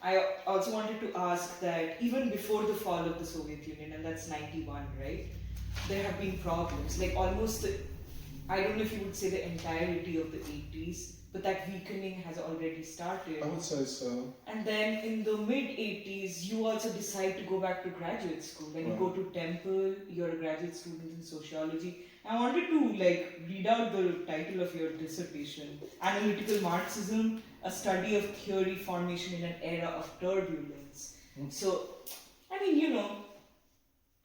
I also wanted to ask that even before the fall of the Soviet Union, and that's 91, right? There have been problems. Like almost, I don't know if you would say the entirety of the 80s, but that weakening has already started. I would say so. And then in the mid 80s, you also decide to go back to graduate school. And you go to Temple, you're a graduate student in sociology. I wanted to read out the title of your dissertation, Analytical Marxism, a study of theory formation in an era of turbulence. So, I mean,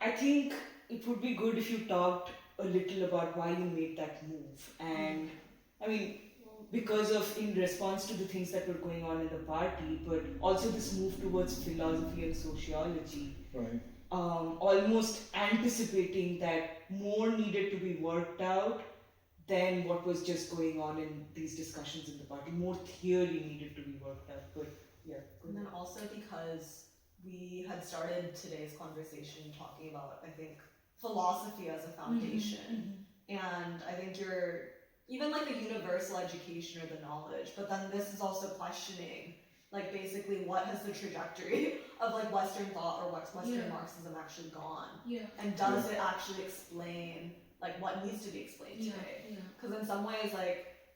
I think it would be good if you talked a little about why you made that move. And I mean, because of in response to the things that were going on in the party, but also this move towards philosophy and sociology. Right. Almost anticipating that more needed to be worked out than what was just going on in these discussions in the party. More theory needed to be worked out. But yeah. And then also because we had started today's conversation talking about, I think, philosophy as a foundation. And I think you're even like the universal education or the knowledge, but then this is also questioning basically what has the trajectory of Western thought or Western Marxism actually gone? And does it actually explain what needs to be explained today? Because in some ways,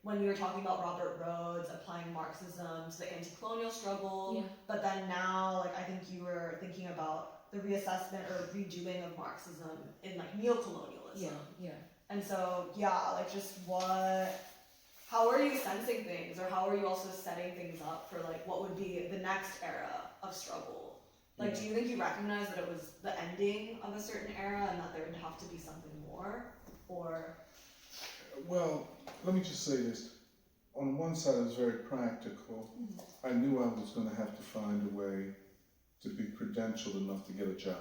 when you were talking about Robert Rhodes applying Marxism to the anti-colonial struggle, but then now I think you were thinking about the reassessment or redoing of Marxism in neocolonialism. And so how are you sensing things, or how are you also setting things up for what would be the next era of struggle? Do you think you recognize that it was the ending of a certain era and that there would have to be something more? Or well, let me just say this. On one side, it was very practical. I knew I was going to have to find a way to be credentialed enough to get a job.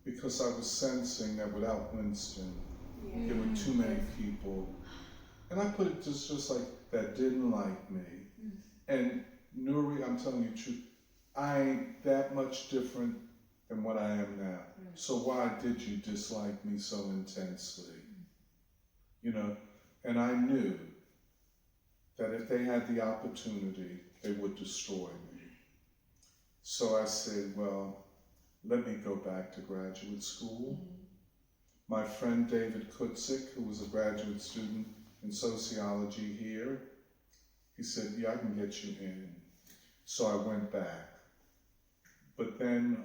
Because I was sensing that without Winston, there were too many people, and I put it just like that, didn't like me. And Nuri, I'm telling you the truth, I ain't that much different than what I am now. So why did you dislike me so intensely? And I knew that if they had the opportunity, they would destroy me. So I said, well, let me go back to graduate school. My friend David Kutzik, who was a graduate student in sociology here, he said, yeah, I can get you in. So I went back. But then,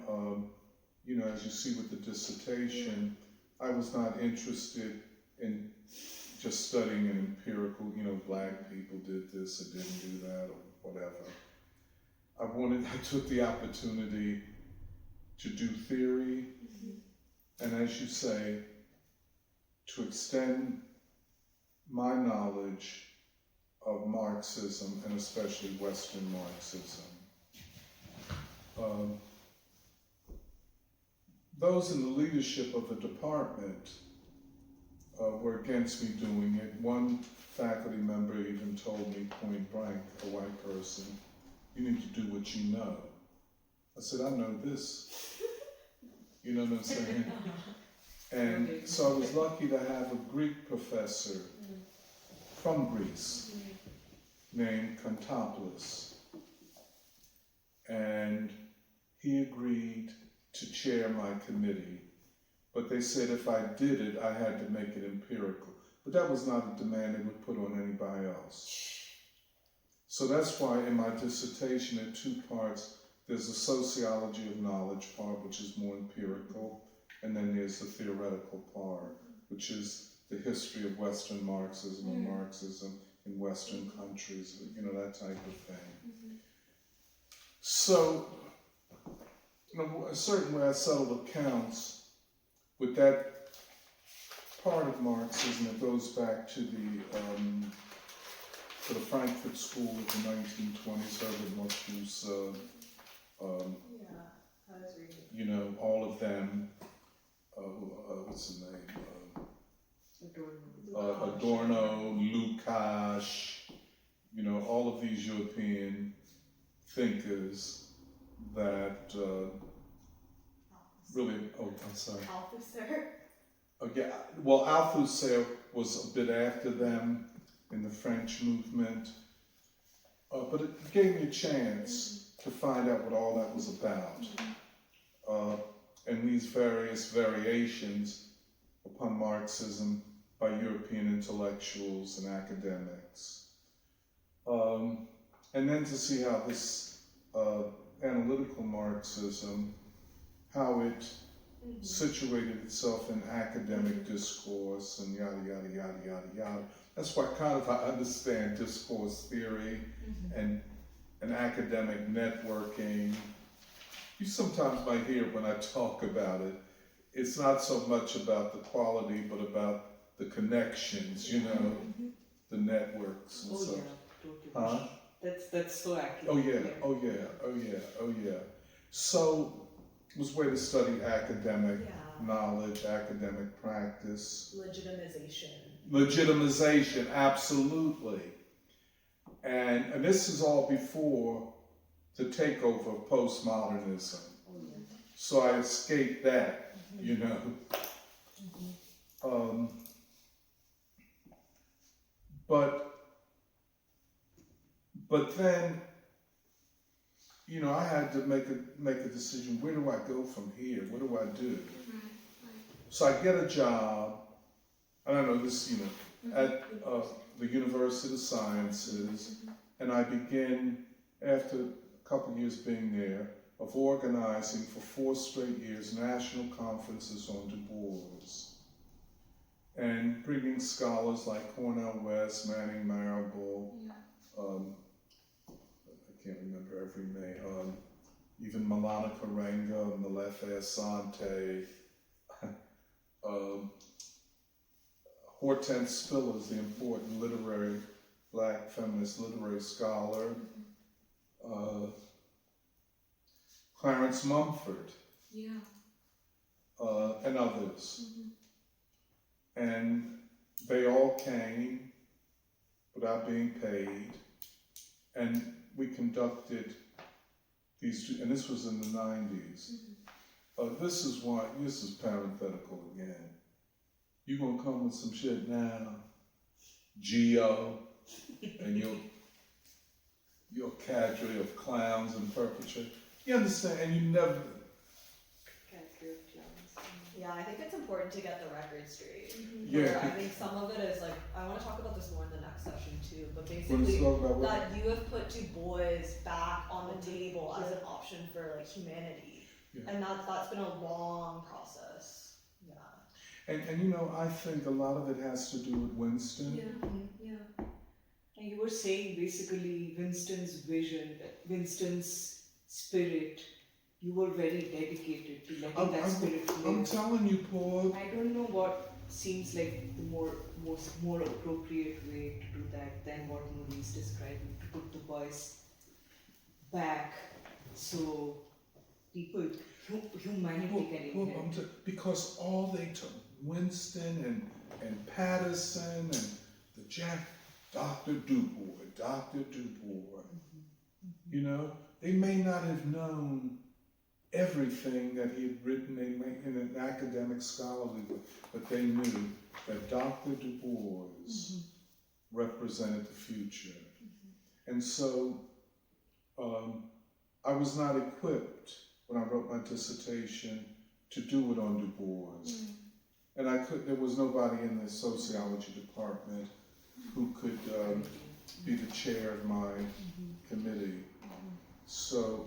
as you see with the dissertation, I was not interested in just studying an empirical, black people did this or didn't do that or whatever. I took the opportunity to do theory, and as you say, to extend my knowledge of Marxism, and especially Western Marxism. Those in the leadership of the department were against me doing it. One faculty member even told me point blank, a white person, you need to do what you know. I said, I know this. You know what I'm saying? And so I was lucky to have a Greek professor from Greece named Kantopoulos. And he agreed to chair my committee. But they said if I did it, I had to make it empirical. But that was not a demand they would put on anybody else. So that's why in my dissertation, there are two parts. There's the sociology of knowledge part, which is more empirical, and then there's the theoretical part, which is the history of Western Marxism and Marxism in Western countries, that type of thing. So, a certain way I settled accounts with that part of Marxism that goes back to the Frankfurt School of the 1920s, Herbert Marcuse, all of them, what's his name? Adorno, Lukács, all of these European thinkers that really, I'm sorry. Althusser. Oh, yeah, well, Althusser was a bit after them in the French movement. but it gave me a chance to find out what all that was about. And these various variations upon Marxism by European intellectuals and academics. And then to see how this analytical Marxism, how it situated itself in academic discourse and yada, yada, yada, yada, yada. That's why kind of I understand discourse theory and academic networking. You sometimes might hear when I talk about it, it's not so much about the quality, but about the connections, you know, the networks and Oh stuff. yeah, totally. Huh? That's so accurate. Oh yeah, oh yeah, oh yeah, oh yeah. So it was a way to study academic knowledge, academic practice. Legitimization, absolutely. And this is all before the takeover of postmodernism. Oh yeah. So I escaped that, you know. But then, you know, I had to make a decision. Where do I go from here? What do I do? So I get a job. I don't know this, you know, at the University of Sciences, and I begin after a couple of years being there of organizing for 4 straight years national conferences on Du Bois, and bringing scholars like Cornel West, Manning Marable. I can't remember every name. Even Milana Karenga, Malefe Asante, Hortense Spillers, the important literary, black feminist literary scholar, Clarence Mumford, and others. And they all came without being paid, and we conducted these, and this was in the 90s. This is parenthetical again. You gonna come with some shit now, Geo, and your cadre of clowns and perpetrators. You understand? And you never. Yeah, I think it's important to get the record straight. Yeah. I think some of it is like, I want to talk about this more in the next session too, but Let's basically talk about what? that you have put Du Bois back on the table as an option for like humanity. Yeah. And that's been a long process. Yeah. And you know, I think a lot of it has to do with Winston. Yeah. And you were saying basically Winston's vision, Winston's spirit. You were very dedicated to letting that spirit live. I'm telling you, Paul. I don't know what seems like the more appropriate way to do that than what Maurice described, to put the voice back so people, humanity can inherit. Because all they took, Winston and Patterson and Dr. Du Bois, you know, they may not have known everything that he had written in an academic scholarly way, but they knew that Dr. Du Bois represented the future. And so I was not equipped when I wrote my dissertation to do it on Du Bois. And there was nobody in the sociology department who could be the chair of my committee. So,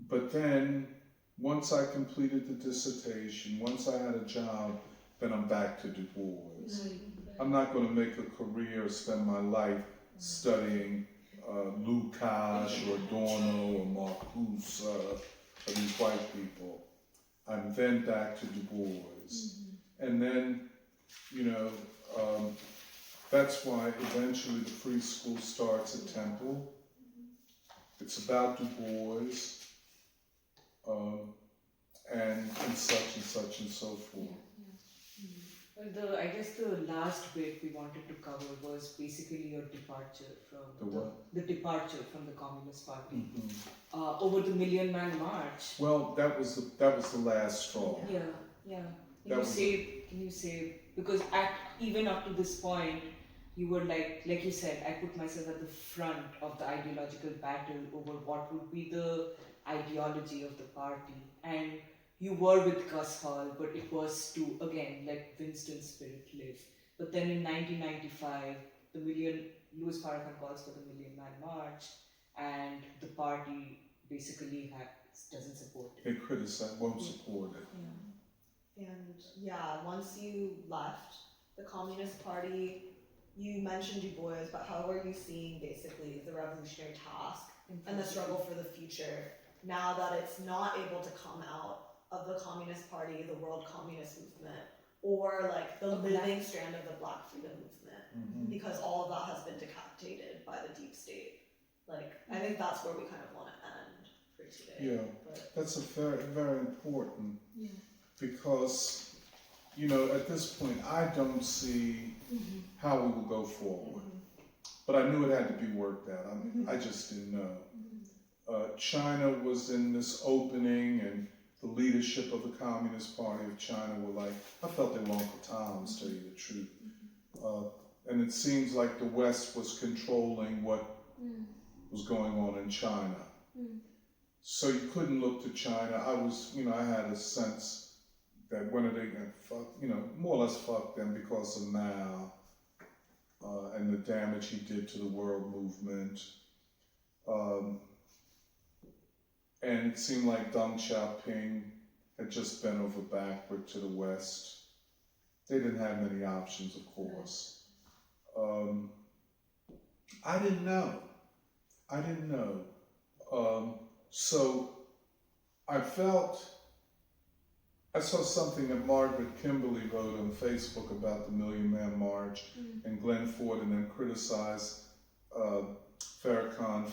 but then, once I completed the dissertation, once I had a job, then I'm back to Du Bois. I'm not going to make a career, spend my life studying Lukács or Adorno or Marcuse or these white people. I'm then back to Du Bois. And then, you know, that's why eventually the free school starts at Temple. It's about Du Bois, and such and so forth. I guess the last bit we wanted to cover was basically your departure from the departure from the Communist Party over the Million Man March. Well, that was the last straw. Yeah. Can you say because even up to this point, you were like you said, I put myself at the front of the ideological battle over what would be the ideology of the party. And you were with Gus Hall, but it was to, again, let Winston's spirit live. But then in 1995, Louis Farrakhan calls for the Million Man March, and the party basically doesn't support it. They criticize, won't support it. And yeah, once you left the Communist Party, you mentioned Du Bois, but how are you seeing basically the revolutionary task and the struggle for the future now that it's not able to come out of the Communist Party, the World Communist Movement, or like the living strand of the Black Freedom Movement, because all of that has been decapitated by the deep state. Like, I think that's where we kind of want to end for today. Yeah, but that's a very, very important, because, you know, at this point, I don't see how we will go forward. But I knew it had to be worked out. I just didn't know. China was in this opening, and the leadership of the Communist Party of China were like, I felt they were Uncle Tom's, to tell you the truth. And it seems like the West was controlling what was going on in China. So you couldn't look to China. I had a sense that when are they going to fuck, more or less fuck them because of Mao and the damage he did to the world movement. And it seemed like Deng Xiaoping had just bent over backward to the West. They didn't have many options, of course. I didn't know. So I saw something that Margaret Kimberly wrote on Facebook about the Million Man March, and Glenn Ford, and then criticized Farrakhan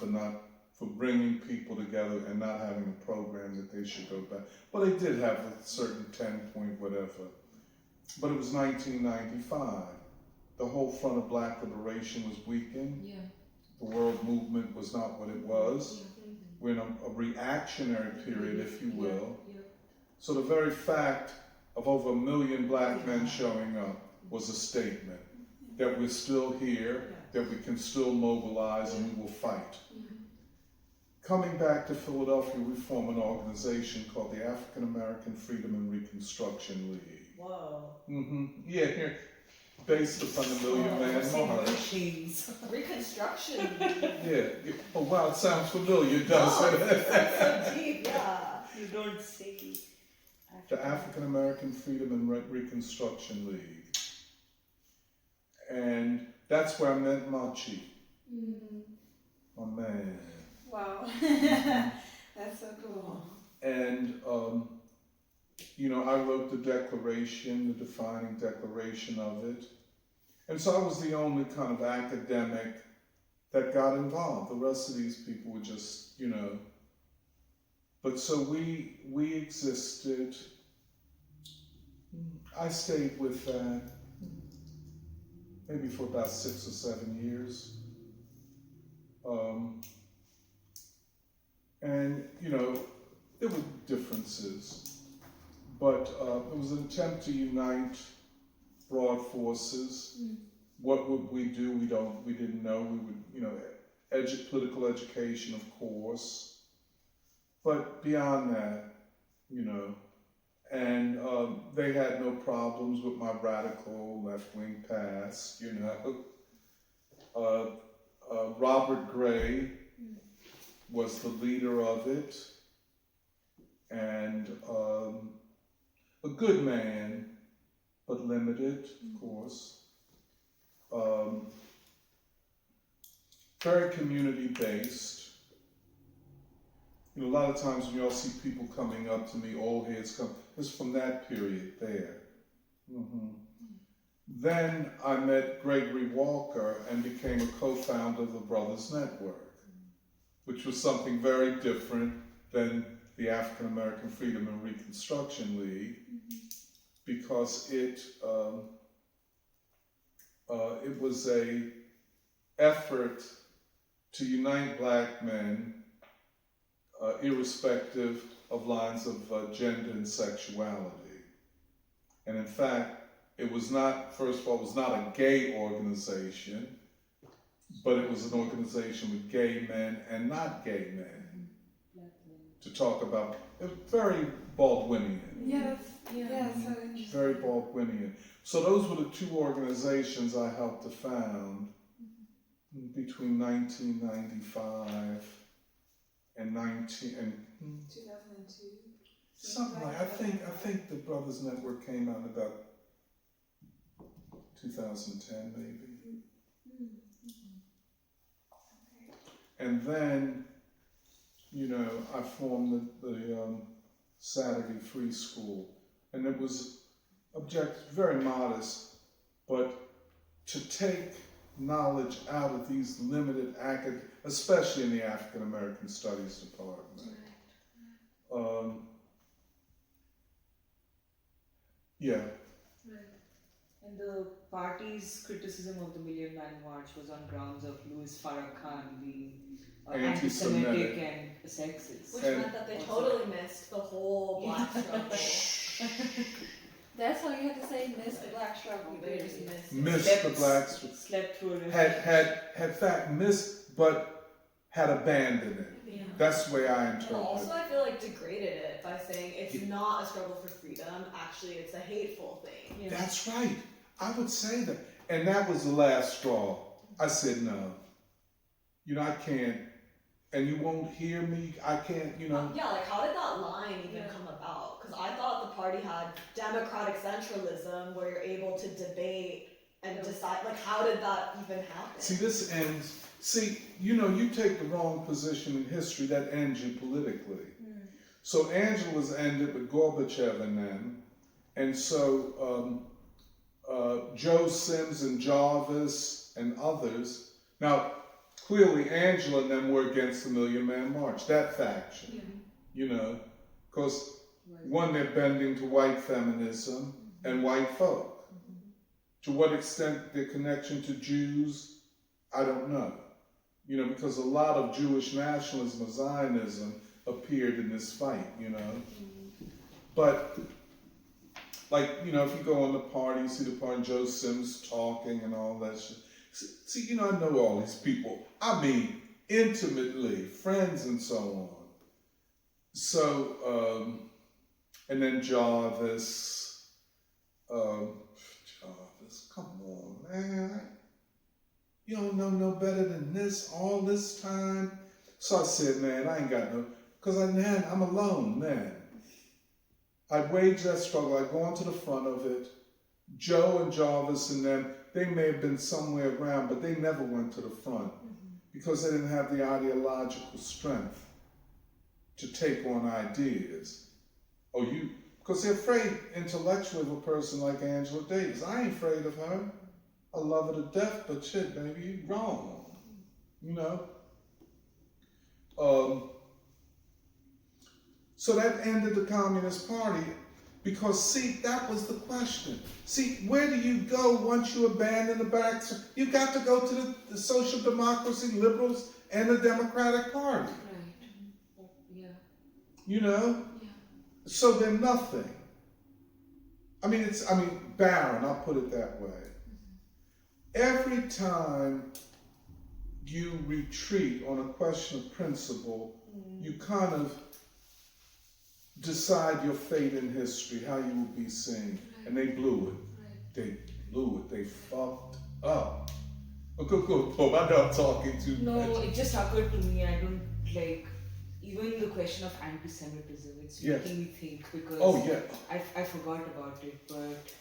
for bringing people together and not having a program that they should go back. Well, they did have a certain 10-point whatever, but it was 1995. The whole front of Black liberation was weakened. Yeah. The world movement was not what it was. We're in a reactionary period, if you will. So the very fact of over 1 million Black men showing up was a statement that we're still here, that we can still mobilize, and we will fight. Coming back to Philadelphia, we form an organization called the African American Freedom and Reconstruction League. whoa. Yeah, here, based upon the Million Man March. Reconstruction. Yeah. Oh wow, it sounds familiar, doesn't it? That's so deep, yeah. You don't say. The African American Freedom and Reconstruction League. And that's where I met Machi. My man. Wow. That's so cool. And, I wrote the declaration, the defining declaration of it. And so I was the only kind of academic that got involved. The rest of these people were just, But so we existed. I stayed with that maybe for about 6 or 7 years. And, there were differences, but it was an attempt to unite broad forces. What would we do? We didn't know. We would, political education, of course, but beyond that, and they had no problems with my radical left-wing past, Robert Gray was the leader of it, and a good man, but limited, of course. Very community-based. A lot of times when y'all see people coming up to me, old heads come, it's from that period there. Then I met Gregory Walker and became a co-founder of the Brothers Network, which was something very different than the African American Freedom and Reconstruction League, because it was an effort to unite Black men, irrespective of lines of gender and sexuality. And in fact, It was not, first of all, it was not a gay organization, but it was an organization with gay men and not gay men to talk about. It was very Baldwinian. Yes, yeah, so interesting. Very Baldwinian. So those were the two organizations I helped to found between 1995 and 2002. something like, I think the Brothers Network came out in about 2010 maybe. And then, I formed the Saturday Free School, and it was very modest, but to take knowledge out of these limited especially in the African American Studies department. Yeah. And the party's criticism of the Million Man March was on grounds of Louis Farrakhan being anti-Semitic and sexist. Which meant that they totally missed the whole black struggle. That's all you had to say, miss the black struggle. They just missed it. Missed the black struggle. Slept through it. Had fact missed, but had abandoned it. Yeah. That's the way I And interpret also, it. I feel like degraded it by saying it's not a struggle for freedom. Actually, it's a hateful thing. Yeah. That's right. I would say that. And that was the last straw. I said, no. I can't. And you won't hear me. I can't, Yeah, like how did that line even come about? Because I thought the party had democratic centralism where you're able to debate and decide. Like, how did that even happen? See, this ends. See, you take the wrong position in history, that ends you politically. So Angela was ended with Gorbachev and them. And so Joe Sims and Jarvis and others. Now, clearly Angela and them were against the Million Man March, that faction. Because one, they're bending to white feminism and white folk. To what extent their connection to Jews, I don't know. Because a lot of Jewish nationalism or Zionism appeared in this fight, But, if you go on the party, you see the party, Joe Sims talking and all that shit. See, I know all these people. I mean, intimately, friends and so on. So, and then Jarvis. Jarvis, come on, man. You don't know no better than this all this time. So I said, man, I ain't got no, because I'm alone, man. I'd wage that struggle. I'd go onto the front of it. Joe and Jarvis and them, they may have been somewhere around, but they never went to the front because they didn't have the ideological strength to take on ideas. Because they're afraid intellectually of a person like Angela Davis. I ain't afraid of her. I love her to death, but shit, baby, you wrong. So that ended the Communist Party because, see, that was the question. See, where do you go once you abandon the back? You got to go to the Social Democracy, Liberals, and the Democratic Party. Right. Yeah. Yeah. So they're nothing. Barren, I'll put it that way. Every time you retreat on a question of principle, you kind of decide your fate in history, how you will be seen. And they blew it. They blew it. They fucked up. Go, Bob. I know I'm talking too much. No, it just occurred to me. I don't even the question of anti-Semitism. It's making me think because I forgot about it, but.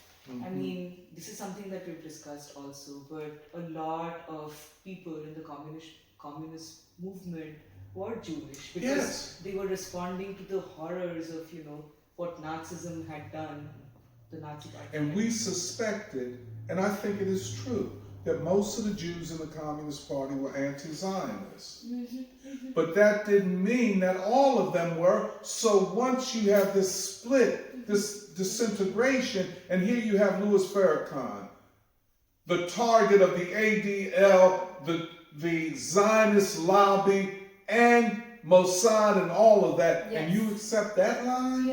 This is something that we've discussed also, but a lot of people in the communist movement were Jewish because they were responding to the horrors of, what Nazism had done, the Nazi Party. And we suspected, and I think it is true, that most of the Jews in the Communist Party were anti-Zionist. But that didn't mean that all of them were. So once you have this split, this disintegration, and here you have Louis Farrakhan, the target of the ADL, the Zionist lobby, and Mossad and all of that, and you accept that line?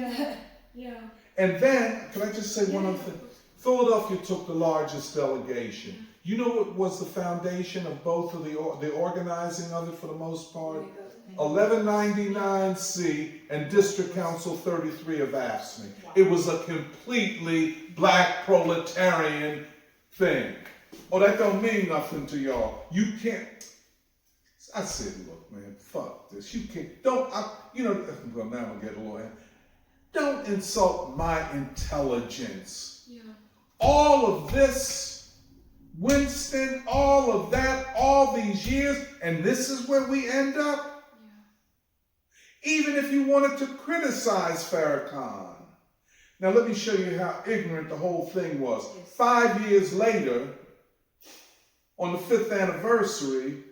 Yeah. And then, can I just say one other thing? Philadelphia took the largest delegation. You know what was the foundation of both of the organizing of it for the most part? 1199C and District Council 33 of AFSCME. It was a completely black proletarian thing. Oh, that don't mean nothing to y'all. You can't. I said, look, man, fuck this. You can't. Well, now I'm gonna get a little. Don't insult my intelligence. Yeah. All of this, Winston, all of that, all these years, and this is where we end up? Yeah. Even if you wanted to criticize Farrakhan. Now let me show you how ignorant the whole thing was. 5 years later, on the 5th anniversary,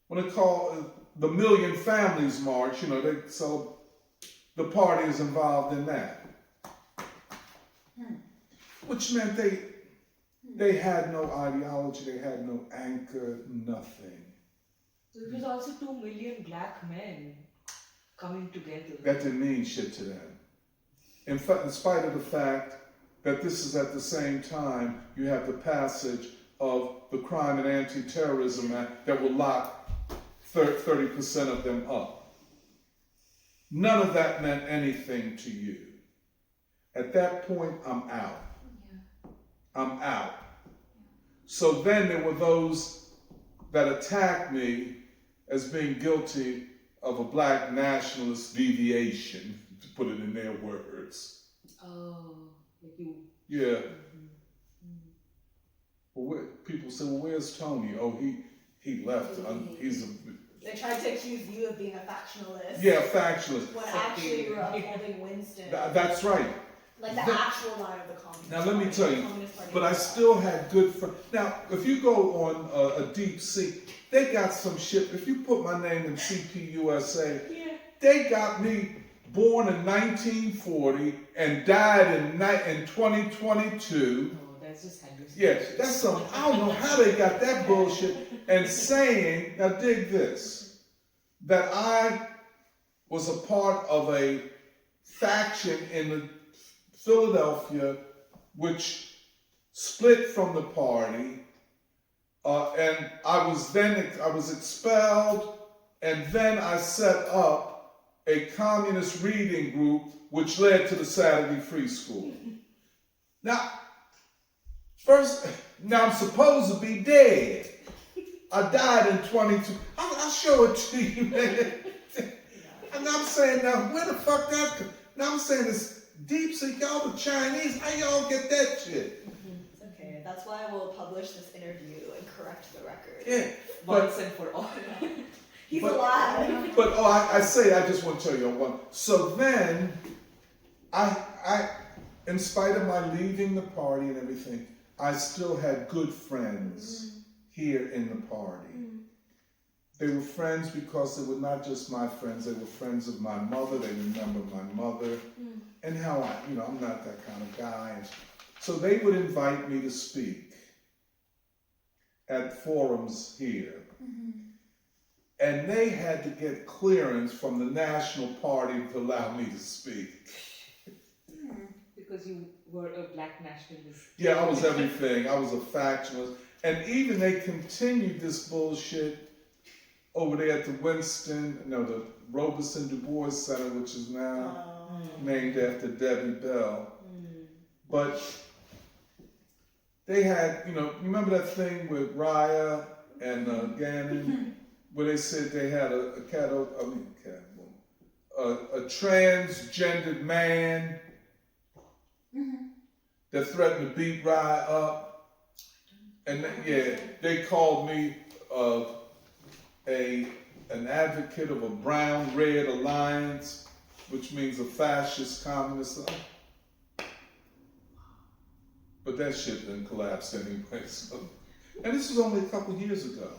when they call the Million Families March, so the party is involved in that. Which meant they had no ideology, they had no anchor, nothing. So it was also 2 million black men coming together. That didn't mean shit to them. In fact, in spite of the fact that this is at the same time you have the passage of the Crime and Anti-Terrorism Act that will lock 30% of them up. None of that meant anything to you. At that point, I'm out. Yeah. I'm out. So then there were those that attacked me as being guilty of a black nationalist deviation, to put it in their words. Oh, like you. Yeah. Well, people say, well, where's Tony? Oh, he left. He's a... They tried to accuse you of being a factionalist. Yeah, factionalist. When actually you were upholding Winston. That's right. Like the actual line of the Communist Now let me Party, tell the you, Communist Party but I of still had good friends. Now, if you go on a deep sea, they got some shit. If you put my name in CPUSA, they got me born in 1940 and died in 2022. Oh, that's just Henderson. Yeah, that's some, I don't know how they got that bullshit. And saying, now dig this, that I was a part of a faction in Philadelphia which split from the party, and I was expelled, and then I set up a communist reading group which led to the Saturday Free School. Now I'm supposed to be dead. I died in 22. I'll show it to you, man. And I'm saying, now, where the fuck that come? Now I'm saying this deep sea, y'all the Chinese, how y'all get that shit? It's okay. That's why we'll publish this interview and correct the record. Yeah. Once and for all. He's alive. But I just want to tell you on one. So then, I, in spite of my leaving the party and everything, I still had good friends here in the party. They were friends because they were not just my friends, they were friends of my mother. They remember my mother and how I'm not that kind of guy. So they would invite me to speak at forums here. And they had to get clearance from the National Party to allow me to speak. Because you were a black nationalist. Yeah, I was everything. I was a factionalist. And even they continued this bullshit over there at the the Robeson Du Bois Center, which is now named after Debbie Bell. But they had, you remember that thing with Raya and Gannon, where they said they had a transgendered man that threatened to beat Raya up. And they called me an advocate of a brown-red alliance, which means a fascist communist. But that shit didn't collapse anyway. So. And this was only a couple years ago.